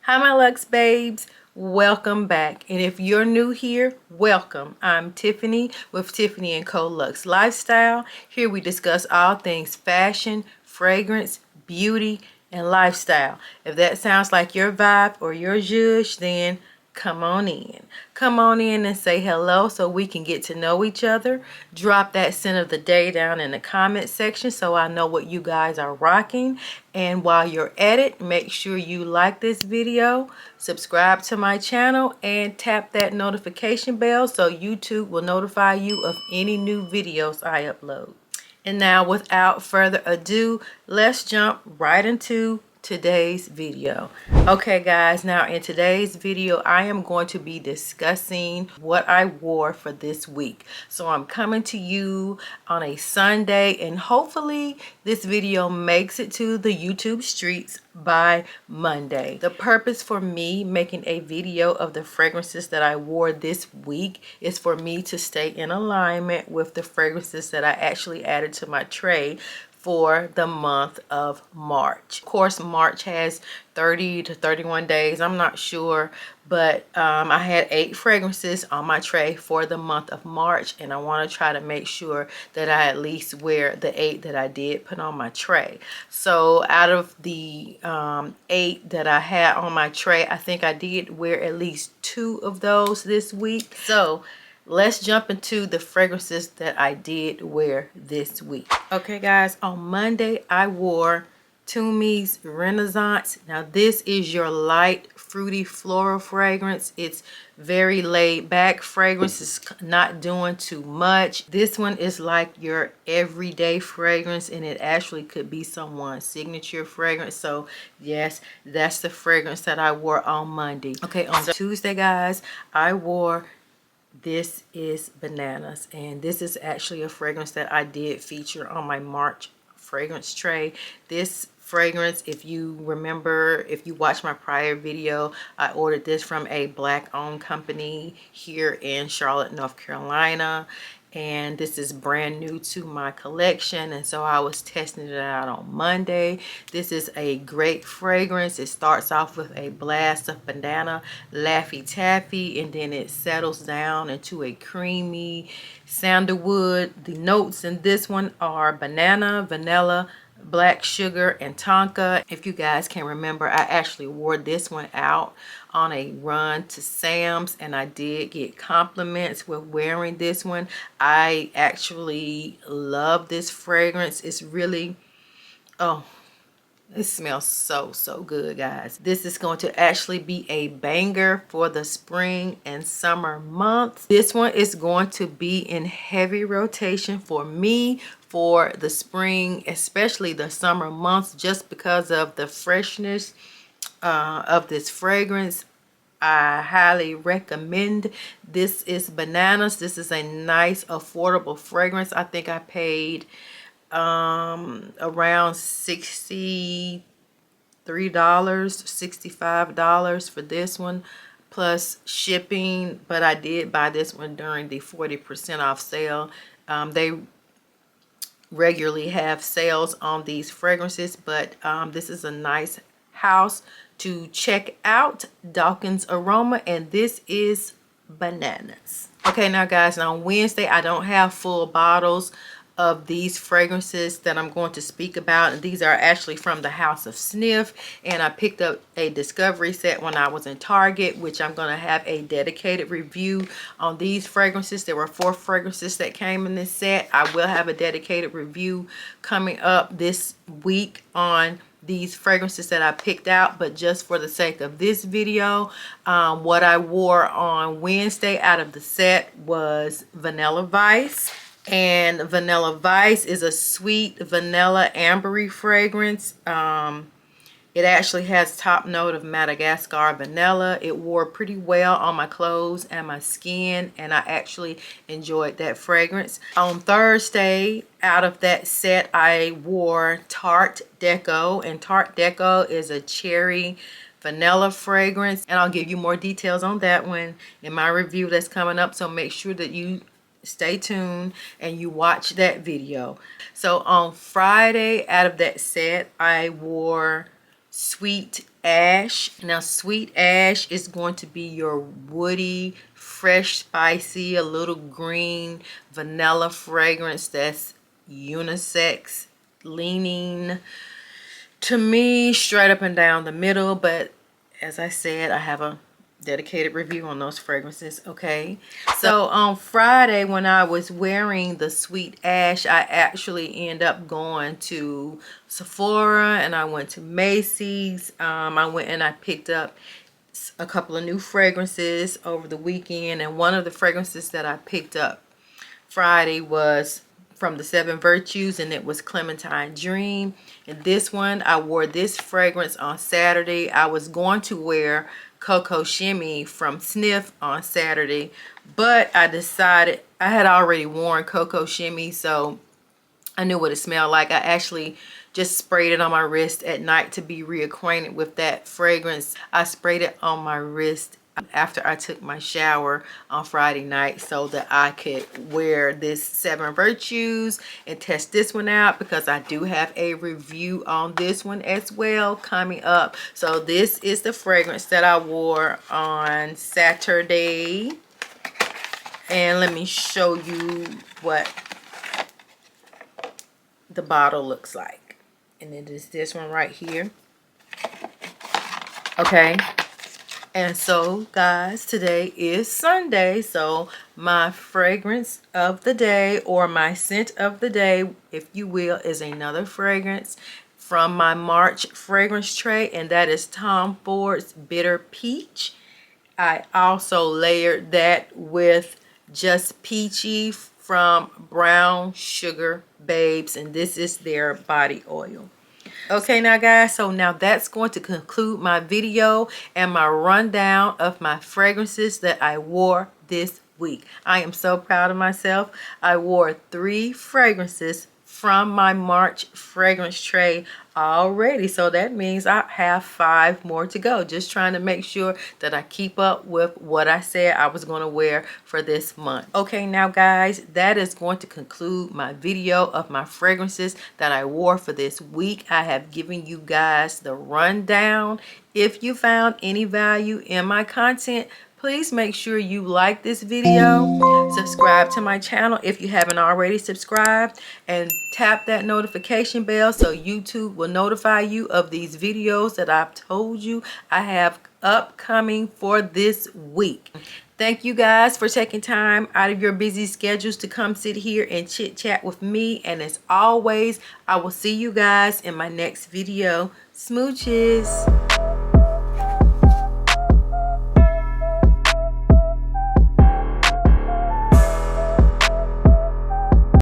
Hi my Luxe babes, welcome back. And if you're new here, welcome. I'm Tiffany with Tiffany & Co. Luxe Lifestyle. Here we discuss all things fashion, fragrance, beauty, and lifestyle. If that sounds like your vibe or your zhuzh, then come on in. Come on in and say hello so we can get to know each other. Drop that scent of the day down in the comment section so I know what you guys are rocking. And while you're at it, make sure you like this video, subscribe to my channel, and tap that notification bell so YouTube will notify you of any new videos I upload. And now, without further ado, let's jump right into today's video. Okay guys, now in today's video I am going to be discussing what I wore for this week. So I'm coming to you on a Sunday, and hopefully this video makes it to the YouTube streets by Monday. The purpose for me making a video of the fragrances that I wore this week is for me to stay in alignment with the fragrances that I actually added to my tray for the month of March. Of course, March has 30 to 31 days. I'm not sure, but I had 8 fragrances on my tray for the month of March, and I want to try to make sure that I at least wear the 8 that I did put on my tray. So out of the 8 that I had on my tray, I think I did wear at least 2 of those this week. So let's jump into the fragrances that I did wear this week. Okay guys, on Monday I wore Tumi's Renaissance. Now this is your light fruity floral fragrance. It's very laid back fragrance. It's not doing too much. This one is like your everyday fragrance, and it actually could be someone's signature fragrance. So yes, that's the fragrance that I wore on Monday. Okay, on Tuesday guys, I wore This Is Bananas, and this is actually a fragrance that I did feature on my March fragrance tray. This fragrance, if you remember, if you watched my prior video, I ordered this from a black owned company here in Charlotte, North Carolina, and this is brand new to my collection, and so I was testing it out on Monday. This is a great fragrance. It starts off with a blast of banana Laffy Taffy, and then it settles down into a creamy sandalwood. The notes in this one are banana, vanilla, black sugar, and tonka. If you guys can remember, I actually wore this one out on a run to Sam's, and I did get compliments with wearing this one. I actually love this fragrance. It's really, oh, it smells so good guys. This is going to actually be a banger for the spring and summer months. This one is going to be in heavy rotation for me for the spring, especially the summer months, just because of the freshness of this fragrance. I highly recommend This Is Bananas. This is a nice affordable fragrance. I think I paid around $63, $65 for this one plus shipping, but I did buy this one during the 40% off sale. They regularly have sales on these fragrances, but this is a nice house to check out, Daukens Arome, and This Is Bananas. Okay, now guys, on Wednesday I don't have full bottles of these fragrances that I'm going to speak about, and these are actually from the House of Snif, and I picked up a discovery set when I was in Target, which I'm going to have a dedicated review on these fragrances. There were 4 fragrances that came in this set. I will have a dedicated review coming up this week on these fragrances that I picked out, but just for the sake of this video, what I wore on Wednesday out of the set was Vanilla Vice. And Vanilla Vice is a sweet vanilla ambery fragrance. It actually has top note of Madagascar vanilla. It wore pretty well on my clothes and my skin, and I actually enjoyed that fragrance. On Thursday, out of that set, I wore Tart Deco, and Tart Deco is a cherry vanilla fragrance, and I'll give you more details on that one in my review that's coming up, so make sure that you stay tuned and you watch that video. So on Friday, out of that set, I wore Sweet Ash. Now Sweet Ash is going to be your woody, fresh, spicy, a little green vanilla fragrance that's unisex leaning to me, straight up and down the middle. But as I said, I have a dedicated review on those fragrances. Okay, so on Friday when I was wearing the Sweet Ash, I actually end up going to Sephora and I went to Macy's. I went and I picked up a couple of new fragrances over the weekend, and one of the fragrances that I picked up Friday was from the 7 Virtues, and it was Clementine Dream. And this one, I wore this fragrance on Saturday. I was going to wear Cocoa Shimmy from Snif on Saturday, but I decided I had already worn Cocoa Shimmy, so I knew what it smelled like. I actually just sprayed it on my wrist at night to be reacquainted with that fragrance. I sprayed it on my wrist after I took my shower on Friday night so that I could wear this 7 Virtues and test this one out, because I do have a review on this one as well coming up. So this is the fragrance that I wore on Saturday, and let me show you what the bottle looks like. And it is this one right here. Okay, and so guys, today is Sunday, so my fragrance of the day, or my scent of the day if you will, is another fragrance from my March fragrance tray, and that is Tom Ford's Bitter Peach. I also layered that with Just Peachy from Brown Sugar Babes, and this is their body oil. Okay now guys, so now that's going to conclude my video and my rundown of my fragrances that I wore this week. I am so proud of myself. I wore 3 fragrances from my March fragrance tray already, so that means I have 5 more to go. Just trying to make sure that I keep up with what I said I was going to wear for this month. Okay now guys, that is going to conclude my video of my fragrances that I wore for this week. I have given you guys the rundown. If you found any value in my content, please make sure you like this video, subscribe to my channel if you haven't already subscribed, and tap that notification bell so YouTube will notify you of these videos that I've told you I have upcoming for this week. Thank you guys for taking time out of your busy schedules to come sit here and chit chat with me. And as always, I will see you guys in my next video. Smooches.